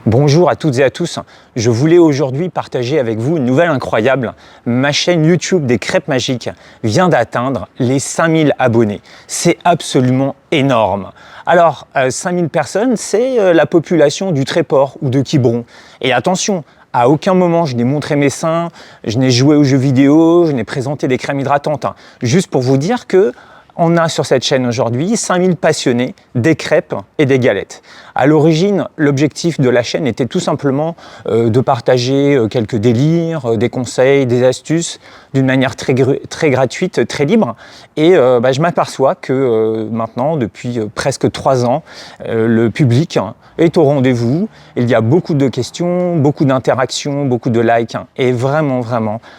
Bonjour à toutes et à tous, je voulais aujourd'hui partager avec vous une nouvelle incroyable. Ma chaîne YouTube des crêpes magiques vient d'atteindre les 5000 abonnés. C'est absolument énorme. Alors, 5000 personnes, c'est la population du Tréport ou de Quiberon. Et attention, à aucun moment je n'ai montré mes seins, je n'ai joué aux jeux vidéo, je n'ai présenté des crèmes hydratantes. Juste pour vous dire que on a sur cette chaîne aujourd'hui 5000 passionnés des crêpes et des galettes. À l'origine, l'objectif de la chaîne était tout simplement de partager quelques délires, des conseils, des astuces d'une manière très gratuite, très libre. Et je m'aperçois que maintenant, depuis presque 3 ans, le public est au rendez-vous. Il y a beaucoup de questions, beaucoup d'interactions, beaucoup de likes. Et vraiment,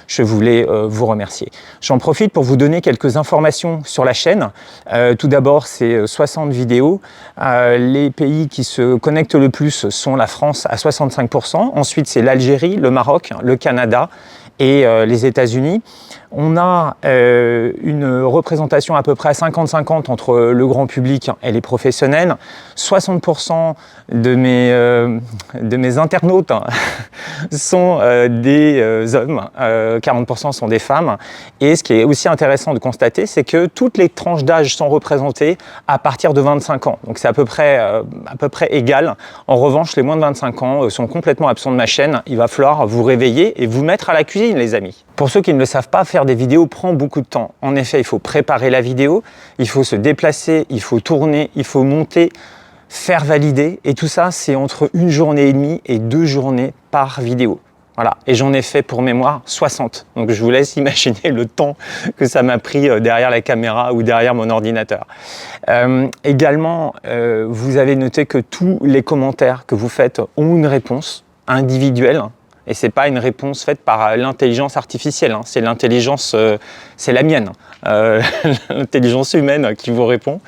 je voulais vous remercier. J'en profite pour vous donner quelques informations sur la chaîne. Tout d'abord, c'est 60 vidéos. Les pays qui se connectent le plus sont la France à 65%. Ensuite, c'est l'Algérie, le Maroc, le Canada et les États-Unis. On a une représentation à peu près à 50-50 entre le grand public et les professionnels. 60% de mes internautes sont des hommes, 40% sont des femmes. Et ce qui est aussi intéressant de constater, c'est que toutes les tranches d'âge sont représentées à partir de 25 ans. Donc c'est à peu près égal. En revanche, les moins de 25 ans sont complètement absents de ma chaîne. Il va falloir vous réveiller et vous mettre à la cuisine, les amis. Pour ceux qui ne le savent pas, faire des vidéos prend beaucoup de temps. En effet, il faut préparer la vidéo, il faut se déplacer, il faut tourner, il faut monter, faire valider. Et tout ça, c'est entre 1 journée et demie et 2 journées par vidéo. Voilà. Et j'en ai fait pour mémoire 60. Donc je vous laisse imaginer le temps que ça m'a pris derrière la caméra ou derrière mon ordinateur. Également, vous avez noté que tous les commentaires que vous faites ont une réponse individuelle. Et ce n'est pas une réponse faite par l'intelligence artificielle, hein. C'est l'intelligence, c'est la mienne, l'intelligence humaine qui vous répond.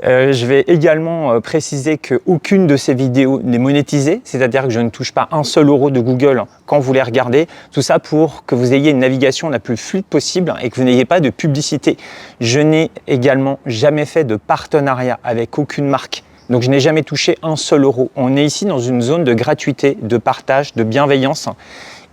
Je vais également préciser qu'aucune de ces vidéos n'est monétisée, c'est-à-dire que je ne touche pas un seul euro de Google quand vous les regardez. Tout ça pour que vous ayez une navigation la plus fluide possible et que vous n'ayez pas de publicité. Je n'ai également jamais fait de partenariat avec aucune marque. Donc je n'ai jamais touché un seul euro. On est ici dans une zone de gratuité, de partage, de bienveillance.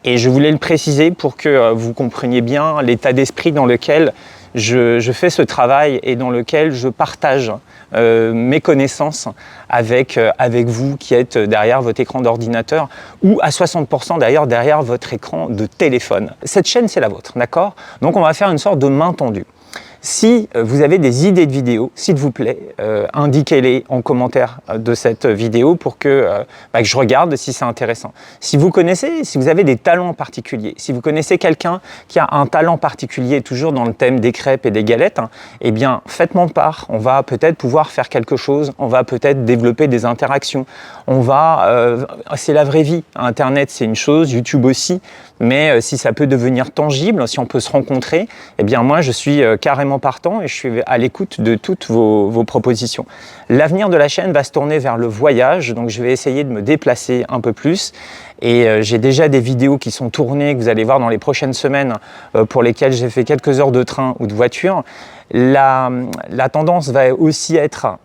Et je voulais le préciser pour que vous compreniez bien l'état d'esprit dans lequel je fais ce travail et dans lequel je partage mes connaissances avec vous qui êtes derrière votre écran d'ordinateur ou à 60% d'ailleurs derrière votre écran de téléphone. Cette chaîne, c'est la vôtre, d'accord? Donc on va faire une sorte de main tendue. Si vous avez des idées de vidéos, s'il vous plaît, indiquez-les en commentaire de cette vidéo pour que je regarde si c'est intéressant. Si vous connaissez, si vous avez des talents particuliers, si vous connaissez quelqu'un qui a un talent particulier toujours dans le thème des crêpes et des galettes, eh bien faites-moi part. On va peut-être pouvoir faire quelque chose, on va peut-être développer des interactions. C'est la vraie vie. Internet, c'est une chose, YouTube aussi, mais si ça peut devenir tangible, si on peut se rencontrer, eh bien moi je suis carrément partant et je suis à l'écoute de toutes vos propositions. L'avenir de la chaîne va se tourner vers le voyage, donc je vais essayer de me déplacer un peu plus. Et j'ai déjà des vidéos qui sont tournées, que vous allez voir dans les prochaines semaines, pour lesquelles j'ai fait quelques heures de train ou de voiture. La tendance va aussi être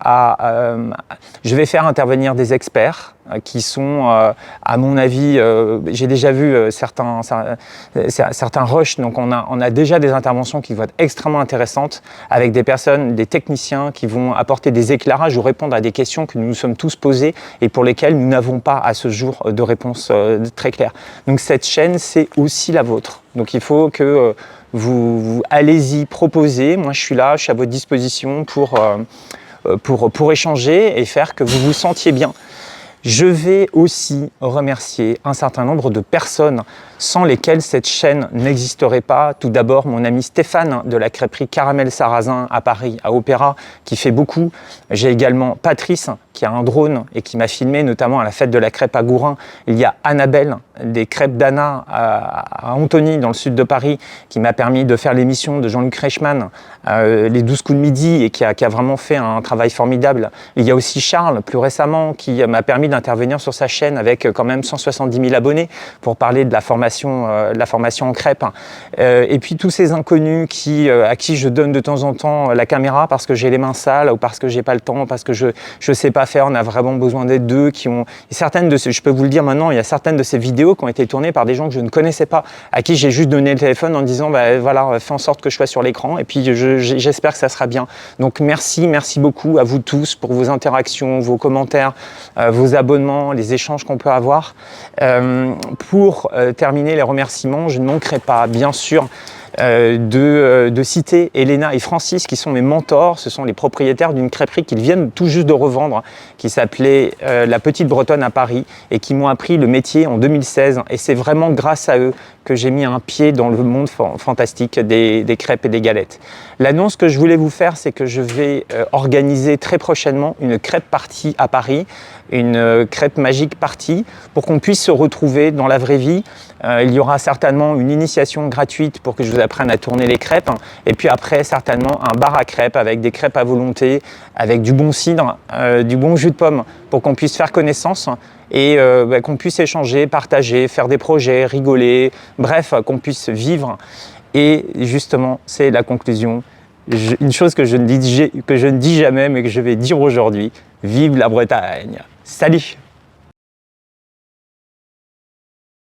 je vais faire intervenir des experts qui sont, à mon avis, j'ai déjà vu certains rushs, donc on a déjà des interventions qui vont être extrêmement intéressantes avec des personnes, des techniciens qui vont apporter des éclairages ou répondre à des questions que nous nous sommes tous posées et pour lesquelles nous n'avons pas à ce jour de réponse très claire. Donc cette chaîne, c'est aussi la vôtre. Donc il faut que vous allez-y proposer. Moi, je suis là, je suis à votre disposition pour échanger et faire que vous vous sentiez bien. Je vais aussi remercier un certain nombre de personnes sans lesquelles cette chaîne n'existerait pas. Tout d'abord, mon ami Stéphane de la crêperie Caramel Sarrasin à Paris, à Opéra, qui fait beaucoup. J'ai également Patrice, qui a un drone et qui m'a filmé, notamment à la fête de la crêpe à Gourin. Il y a Annabelle, des crêpes d'Anna à Antony, dans le sud de Paris, qui m'a permis de faire l'émission de Jean-Luc Reichmann, les 12 coups de midi, et qui a vraiment fait un travail formidable. Il y a aussi Charles, plus récemment, qui m'a permis d'intervenir sur sa chaîne avec quand même 170 000 abonnés pour parler de la formation en crêpes. Et puis tous ces inconnus à qui je donne de temps en temps la caméra parce que j'ai les mains sales ou parce que j'ai pas le temps, parce que je sais pas faire, on a vraiment besoin d'être deux, je peux vous le dire maintenant, il y a certaines de ces vidéos qui ont été tournées par des gens que je ne connaissais pas, à qui j'ai juste donné le téléphone en disant, voilà, fais en sorte que je sois sur l'écran, et puis j'espère que ça sera bien. Donc merci beaucoup à vous tous pour vos interactions, vos commentaires, vos abonnements, les échanges qu'on peut avoir. Pour terminer les remerciements, je ne manquerai pas, bien sûr, de citer Elena et Francis qui sont mes mentors. Ce sont les propriétaires d'une crêperie qu'ils viennent tout juste de revendre qui s'appelait La Petite Bretonne à Paris et qui m'ont appris le métier en 2016 et c'est vraiment grâce à eux que j'ai mis un pied dans le monde fantastique des crêpes et des galettes. L'annonce que je voulais vous faire, c'est que je vais organiser très prochainement une crêpe party à Paris, une crêpe magique party pour qu'on puisse se retrouver dans la vraie vie. Il y aura certainement une initiation gratuite pour que je vous apprenne à tourner les crêpes et puis après certainement un bar à crêpes avec des crêpes à volonté, avec du bon cidre, du bon jus de pomme pour qu'on puisse faire connaissance et qu'on puisse échanger, partager, faire des projets, rigoler, bref, qu'on puisse vivre. Et justement, c'est la conclusion. Une chose que je ne dis jamais mais que je vais dire aujourd'hui, vive la Bretagne! Salut!